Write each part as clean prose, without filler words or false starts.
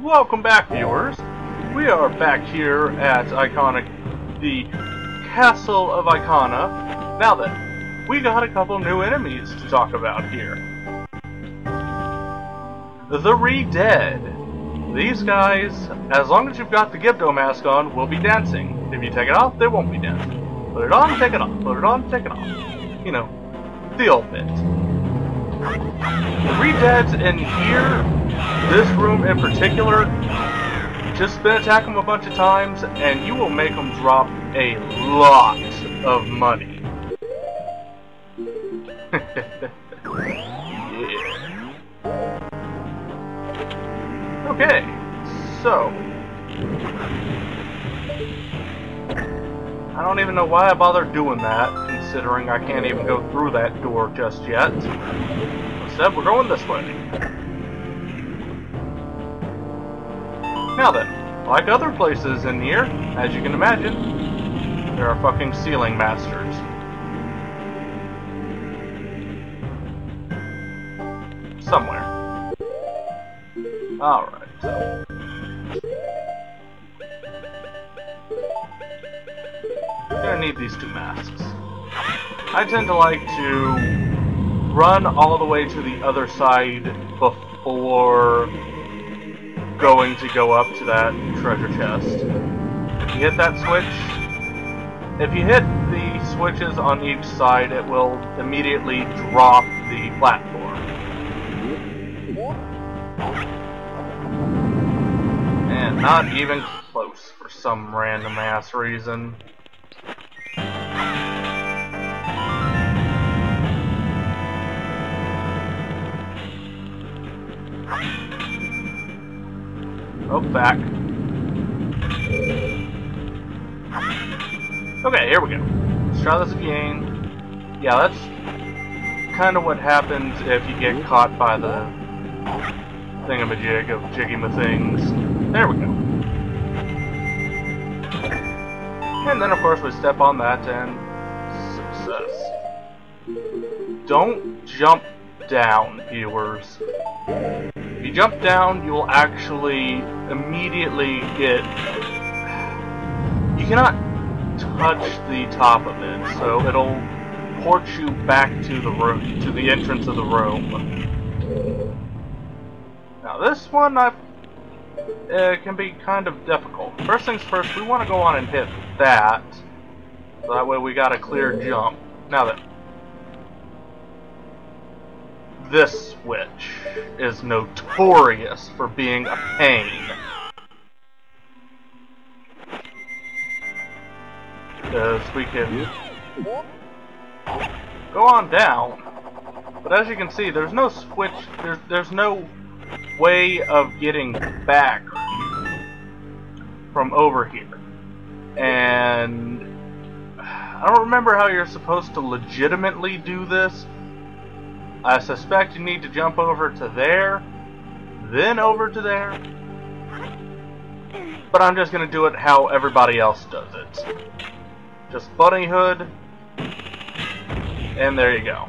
Welcome back, viewers. We are back here at the Castle of Ikana. Now then, we got a couple new enemies to talk about here. The Re-Dead. These guys, as long as you've got the Gibdo mask on, will be dancing. If you take it off, they won't be dancing. Put it on, take it off. Put it on, take it off. You know, the old bit. The Re-Deads in here, this room in particular, just spin attack them a bunch of times and you will make them drop a lot of money. Yeah. Okay, so I don't even know why I bothered doing that, considering I can't even go through that door just yet. Instead, we're going this way. Now then, like other places in here, as you can imagine, there are fucking ceiling masters. Somewhere. Alright, so I'm gonna need these two masks. I tend to like to run all the way to the other side before going to go up to that treasure chest. If you hit that switch, if you hit the switches on each side, it will immediately drop the platform. And not even close for some random ass reason. Oh, back. Okay, here we go. Let's try this again. Yeah, that's kind of what happens if you get caught by the thingamajig of jiggy-ma-things. There we go. And then, of course, we step on that and success. Don't jump down, viewers. If you jump down, you will actually immediately get... You cannot touch the top of it, so it'll port you back to the room, to the entrance of the room. Now this one, it can be kind of difficult. First things first, we want to go on and hit that, so that way we got a clear jump. Now then, this switch is notorious for being a pain. Because we can go on down, but as you can see, there's no switch, there's no way of getting back from over here. And I don't remember how you're supposed to legitimately do this. I suspect you need to jump over to there, then over to there. But I'm just going to do it how everybody else does it. Just bunny hood, and there you go.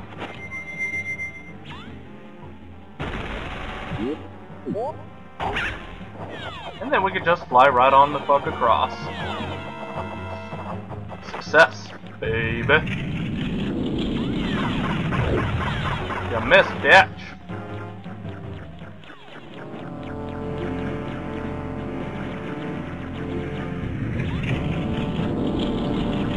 And then we can just fly right on the fuck across. Success, baby. You missed, bitch.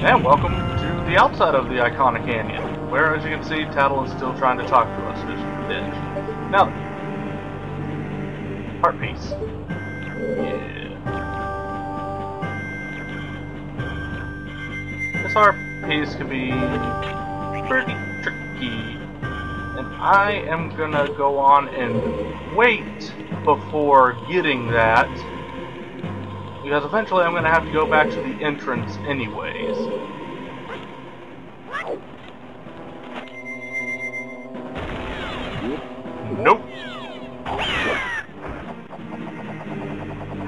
And welcome to the outside of the Ikana Canyon, where, as you can see, Tattle is still trying to talk to us, bitch. Now, heart piece. Yeah. This heart piece can be pretty tricky. And I am gonna go on and wait before getting that, because eventually I'm gonna have to go back to the entrance anyways. Nope.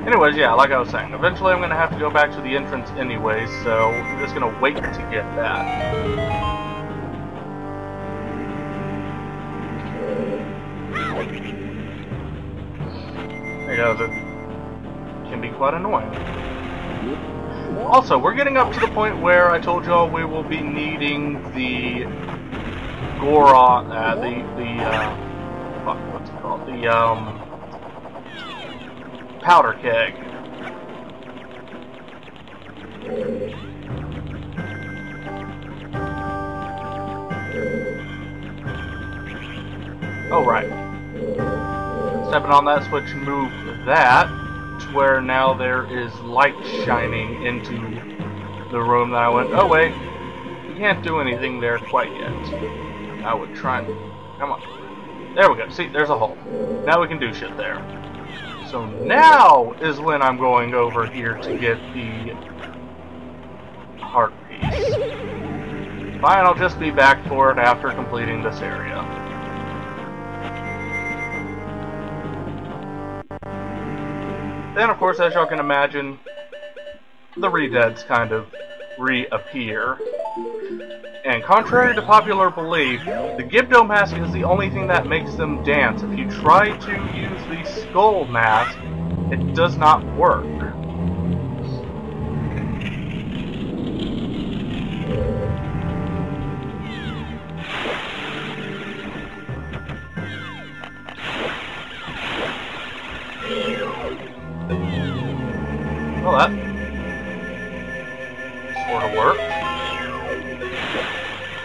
Anyways, yeah, like I was saying, eventually I'm gonna have to go back to the entrance anyways, so I'm just gonna wait to get that. There goes it. can be quite annoying. Also, we're getting up to the point where I told y'all we will be needing the Goron, what's it called? The, powder keg. Oh, right. Stepping on that switch moved that to where now there is light shining into the room that I went, oh wait, you can't do anything there quite yet. I would try and... come on. There we go. See, there's a hole. Now we can do shit there. So now is when I'm going over here to get the heart piece. Fine, I'll just be back for it after completing this area. Then, of course, as y'all can imagine, the re-deads kind of reappear. And contrary to popular belief, the Gibdo mask is the only thing that makes them dance. If you try to use the skull mask, it does not work. Well, that sort of worked.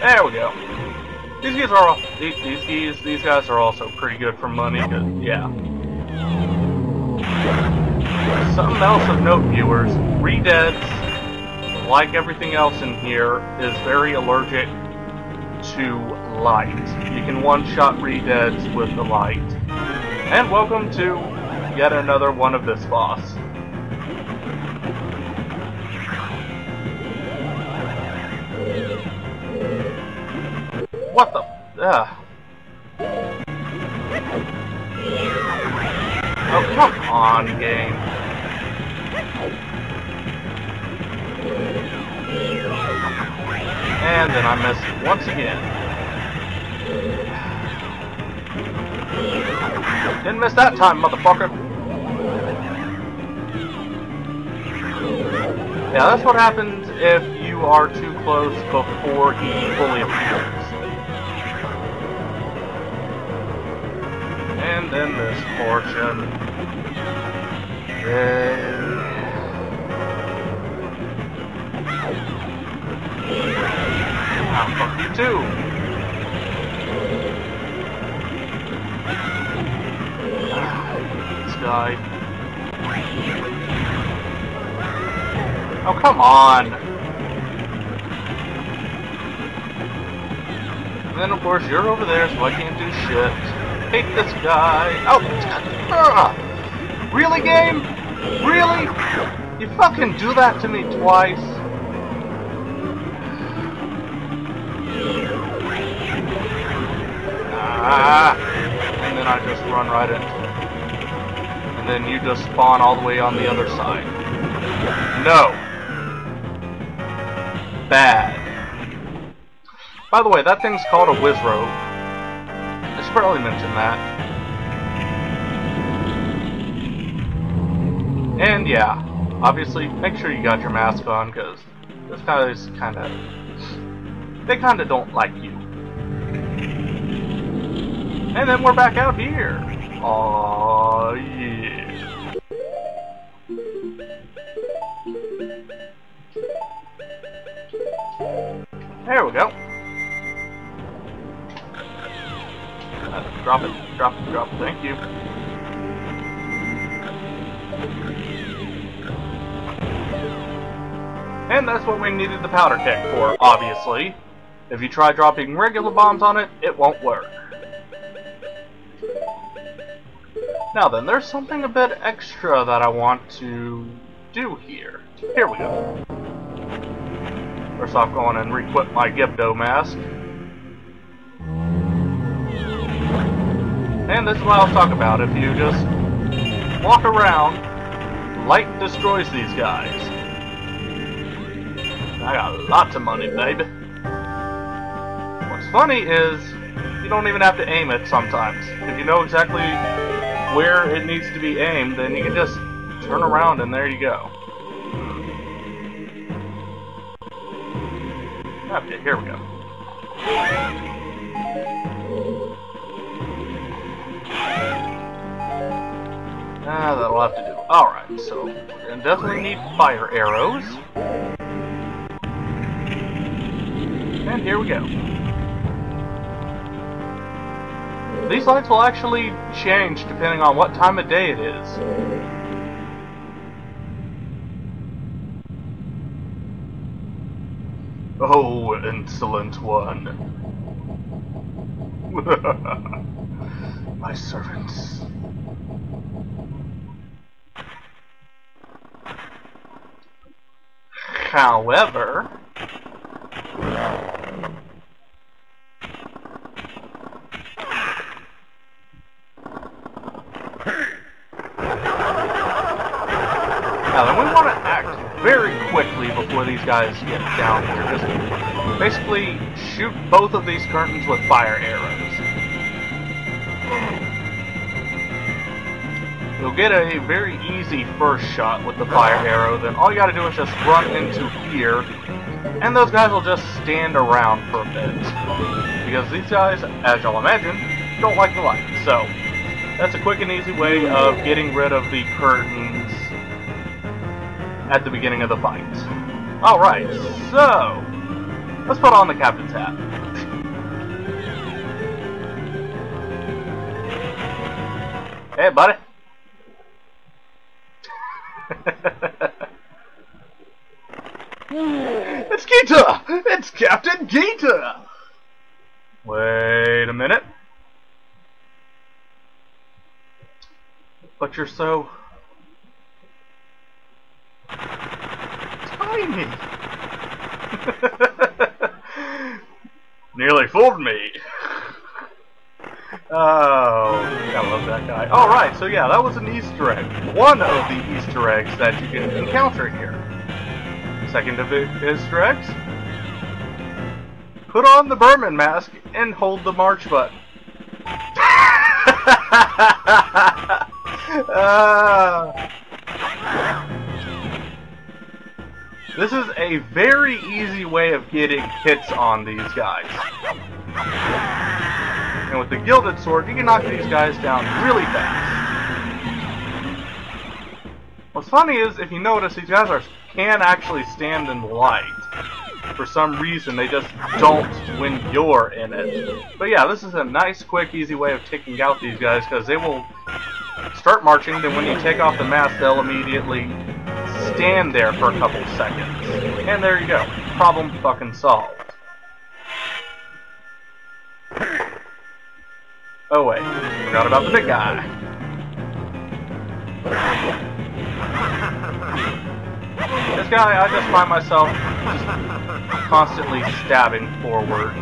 There we go. These guys are these guys are also pretty good for money. Cause, yeah. Something else of note, viewers. Re-deads, like everything else in here, is very allergic to light. You can one-shot re-deads with the light. And welcome to yet another one of this boss. What the? Oh, come on, game. And then I missed it once again. Didn't miss that time, motherfucker. Yeah, that's what happens if you are too close before he fully appears. And then this portion. Ah, fuck you too. This guy. Oh, come on. And then, of course, you're over there, so I can't do shit. Hate this guy. Oh, really, game? Really? You fucking do that to me twice? Ah, and then I just run right into it. And then you just spawn all the way on the other side. No. Bad. By the way, that thing's called a Wizrobe. I should probably mention that. And yeah, obviously, make sure you got your mask on, because this guy's they kinda don't like you. And then we're back out here. Aww, yeah. There we go. Drop it, drop it, drop it, thank you. And that's what we needed the powder keg for, obviously. If you try dropping regular bombs on it, it won't work. Now then, there's something a bit extra that I want to do here. Here we go. First off, go on and re-equip my Gibdo mask. And this is what I was talking about. If you just walk around, light destroys these guys. I got lots of money, baby. What's funny is, you don't even have to aim it sometimes. If you know exactly where it needs to be aimed, then you can just turn around, and there you go. Okay, here we go. That'll have to do. Alright, so we're gonna definitely need fire arrows. And here we go. These lights will actually change depending on what time of day it is. Oh, insolent one. My servants. However, now then we want to act very quickly before these guys get down here. Just basically shoot both of these curtains with fire arrows. You'll get a very easy first shot with the fire arrow, then all you gotta do is just run into here, and those guys will just stand around for a bit. Because these guys, as y'all imagine, don't like the light. So, that's a quick and easy way of getting rid of the curtains at the beginning of the fight. Alright, so let's put on the captain's hat. Hey, buddy. It's Gita! It's Captain Gita! Wait a minute. But you're so tiny. Nearly fooled me. Oh, I love that guy. Alright, so yeah, that was an Easter egg. One of the Easter eggs that you can encounter here. Second of the Easter eggs. Put on the Berman mask and hold the march button. This is a very easy way of getting hits on these guys. And with the Gilded Sword, you can knock these guys down really fast. What's funny is, if you notice, these guys can actually stand in light. For some reason, they just don't when you're in it. But yeah, this is a nice, quick, easy way of taking out these guys, because they will start marching, then when you take off the mask, they'll immediately stand there for a couple seconds. And there you go. Problem fucking solved. Oh wait, forgot about the big guy. This guy, I just find myself just constantly stabbing forwards.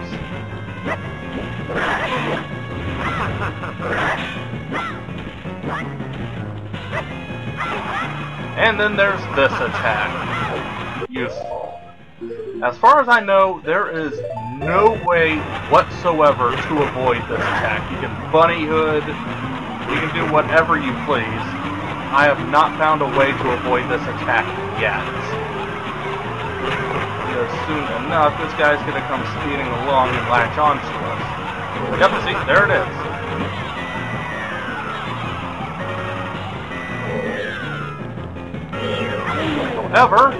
And then there's this attack. Useful. As far as I know, there is no way whatsoever to avoid this attack. You can bunny hood, you can do whatever you please. I have not found a way to avoid this attack yet. Because soon enough, this guy's gonna come speeding along and latch onto us. Yep, see, there it is. However,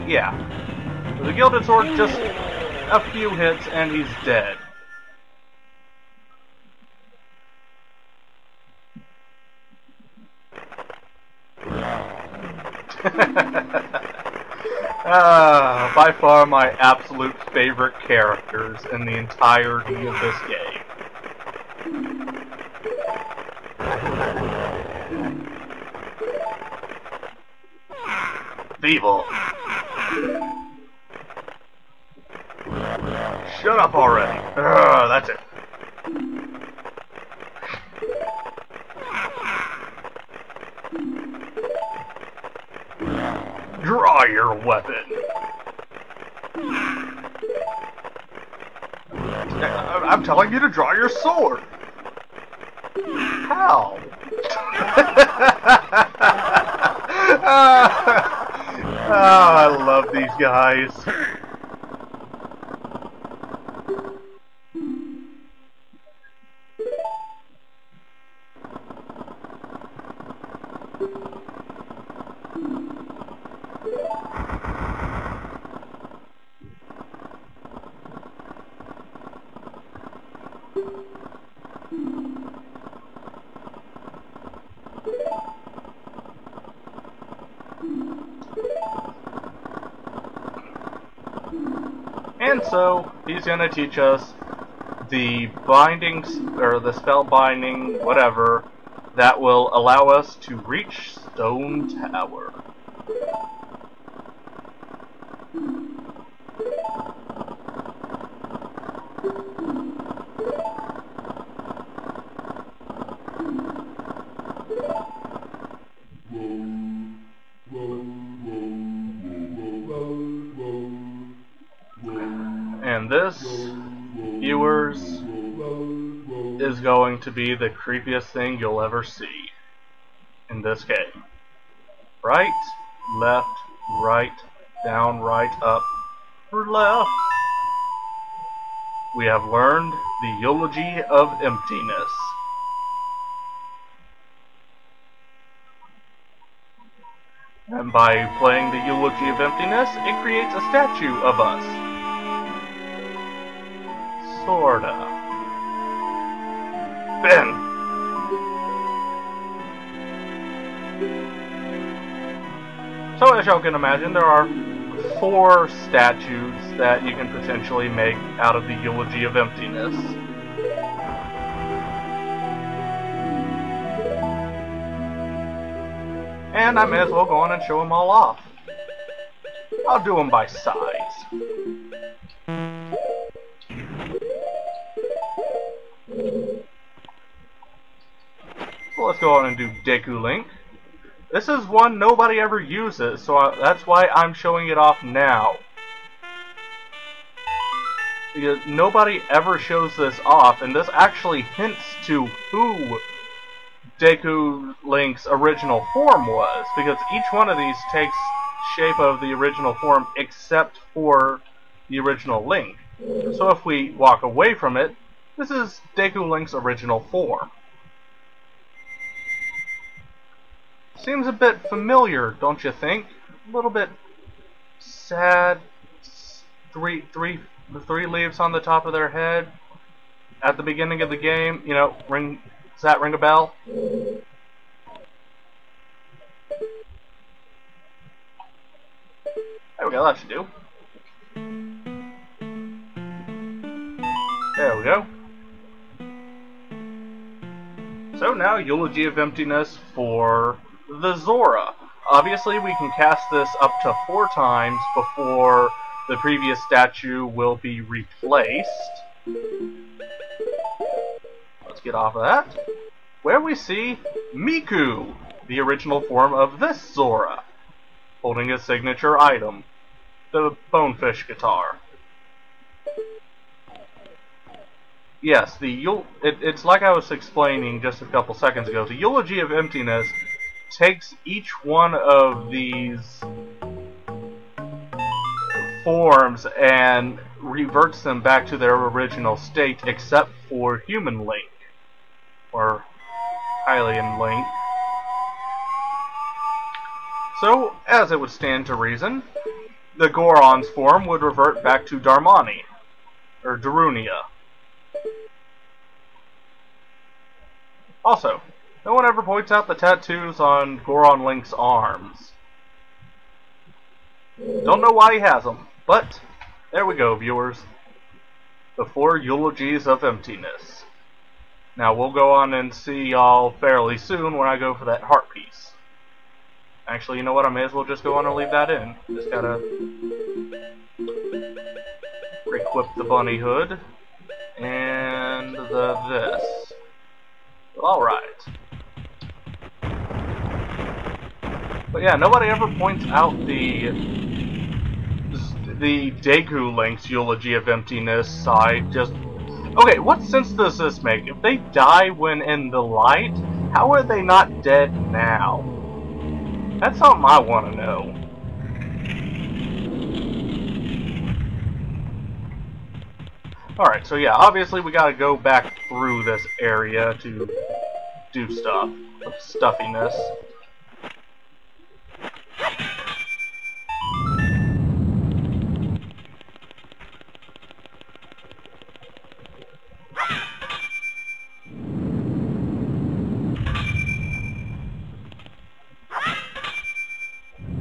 yeah. The Gilded Sword, just a few hits and he's dead. By far my absolute favorite characters in the entirety of this game. Feeble. Shut up already. That's it. Draw your weapon. I'm telling you to draw your sword. How? these guys. And so, he's gonna teach us the bindings, or the spell binding, whatever, that will allow us to reach Stone Tower. And this, viewers, is going to be the creepiest thing you'll ever see in this game. Right, left, right, down, right, up, or left. We have learned the eulogy of emptiness. And by playing the eulogy of emptiness, it creates a statue of us. Sorta. Ben! So as y'all can imagine, there are 4 statues that you can potentially make out of the eulogy of emptiness. And I may as well go on and show them all off. I'll do them by size. So let's go on and do Deku Link. This is one nobody ever uses, so that's why I'm showing it off now. Because nobody ever shows this off, and this actually hints to who Deku Link's original form was, because each one of these takes shape of the original form except for the original Link. So if we walk away from it, this is Deku Link's original form. Seems a bit familiar, don't you think? A little bit sad. Three leaves on the top of their head at the beginning of the game. You know, does that ring a bell? There we go, that should do. There we go. So now, Eulogy of Emptiness for the Zora. Obviously, we can cast this up to 4 times before the previous statue will be replaced. Let's get off of that. Where we see Miku, the original form of this Zora, holding his signature item, the Bonefish guitar. Yes, it's like I was explaining just a couple seconds ago. The Eulogy of Emptiness takes each one of these forms and reverts them back to their original state, except for Human Link, or Hylian Link. So, as it would stand to reason, the Goron's form would revert back to Darmani, or Darunia. Also, no one ever points out the tattoos on Goron Link's arms. Don't know why he has them, but there we go, viewers. The 4 eulogies of emptiness. Now we'll go on and see y'all fairly soon when I go for that heart piece. Actually, you know what? I may as well just go on and leave that in. Just gotta equip the bunny hood and this. Alright. But yeah, nobody ever points out the Deku Link's Eulogy of Emptiness side. Just okay, what sense does this make? If they die when in the light, how are they not dead now? That's something I want to know. Alright, so yeah, obviously we gotta go back through this area to do stuff with stuffiness.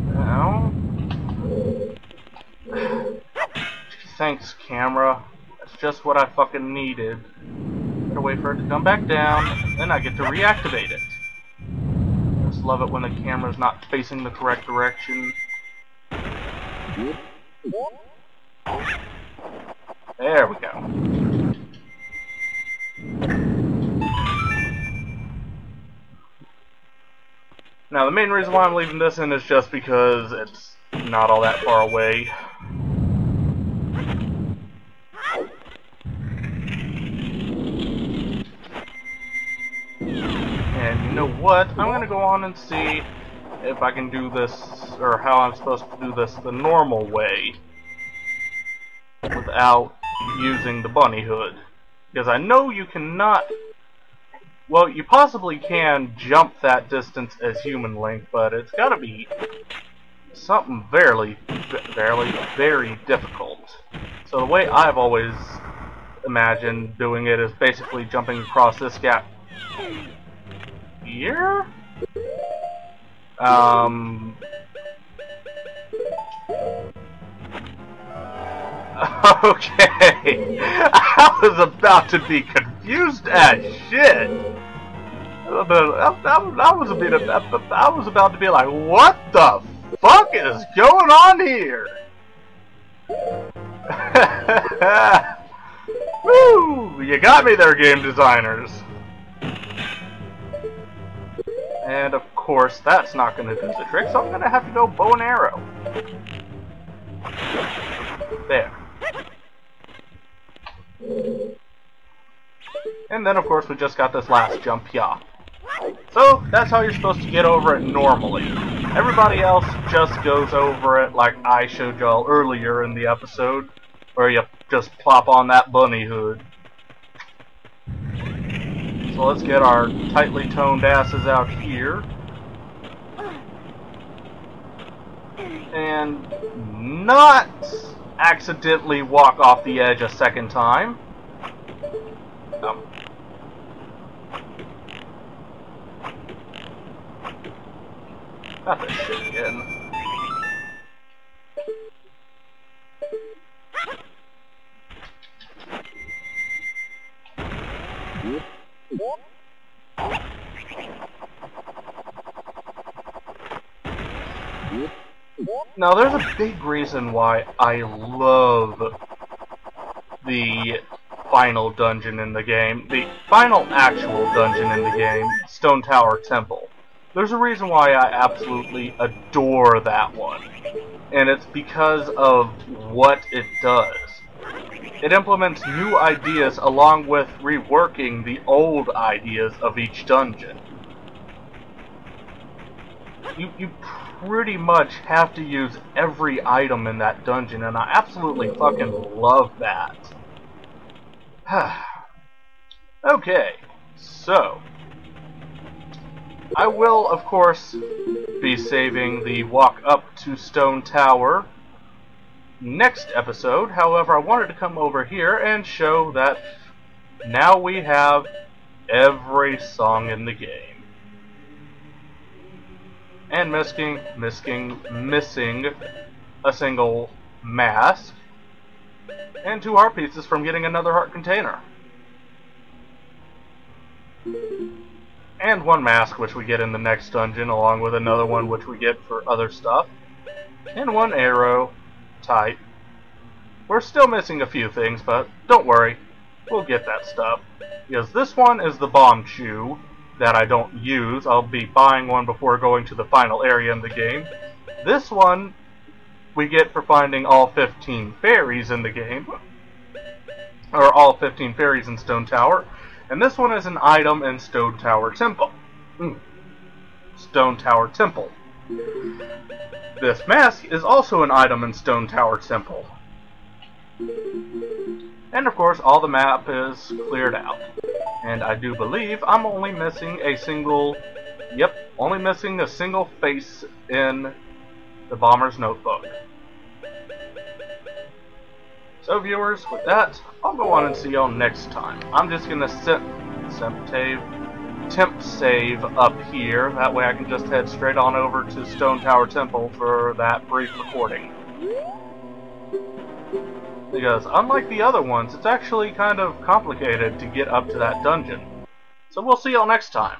Now, thanks, camera. That's just what I fucking needed. Gotta wait for it to come back down, and then I get to reactivate it. I just love it when the camera's not facing the correct direction. There we go. Now, the main reason why I'm leaving this in is just because it's not all that far away. And you know what? I'm gonna go on and see if I can do this, or how I'm supposed to do this the normal way without using the bunny hood. Because I know you cannot... Well, you possibly can jump that distance as human link, but it's gotta be something very difficult. So the way I've always imagined doing it is basically jumping across this gap here? Okay, I was about to be confused as shit. I was about to be like, what the fuck is going on here? Woo! You got me there, game designers. And of course, that's not going to do the trick, so I'm going to have to go bow and arrow. There. And then, of course, we just got this last jump here. So, that's how you're supposed to get over it normally. Everybody else just goes over it like I showed y'all earlier in the episode, where you just plop on that bunny hood. So let's get our tightly toned asses out here. And not accidentally walk off the edge a second time. Not this shit again. Now, there's a big reason why I love the final dungeon in the game, the final actual dungeon in the game, Stone Tower Temple. There's a reason why I absolutely adore that one, and it's because of what it does. It implements new ideas along with reworking the old ideas of each dungeon. You pretty much have to use every item in that dungeon, and I absolutely fucking love that. Okay, so I will, of course, be saving the walk up to Stone Tower next episode. However, I wanted to come over here and show that now we have every song in the game. And missing a single mask, and 2 heart pieces from getting another heart container. And 1 mask, which we get in the next dungeon, along with another one which we get for other stuff. And 1 arrow type. We're still missing a few things, but don't worry, we'll get that stuff. Because this one is the bomb shoe that I don't use. I'll be buying one before going to the final area in the game. This one we get for finding all 15 fairies in the game. Or all 15 fairies in Stone Tower. And this one is an item in Stone Tower Temple. Stone Tower Temple. This mask is also an item in Stone Tower Temple. And of course, all the map is cleared out. And I do believe I'm only missing a single... Yep, only missing a single face in the Bomber's Notebook. So viewers, with that, I'll go on and see y'all next time. I'm just gonna temp save up here. That way I can just head straight on over to Stone Tower Temple for that brief recording. Because unlike the other ones, it's actually kind of complicated to get up to that dungeon. So we'll see y'all next time.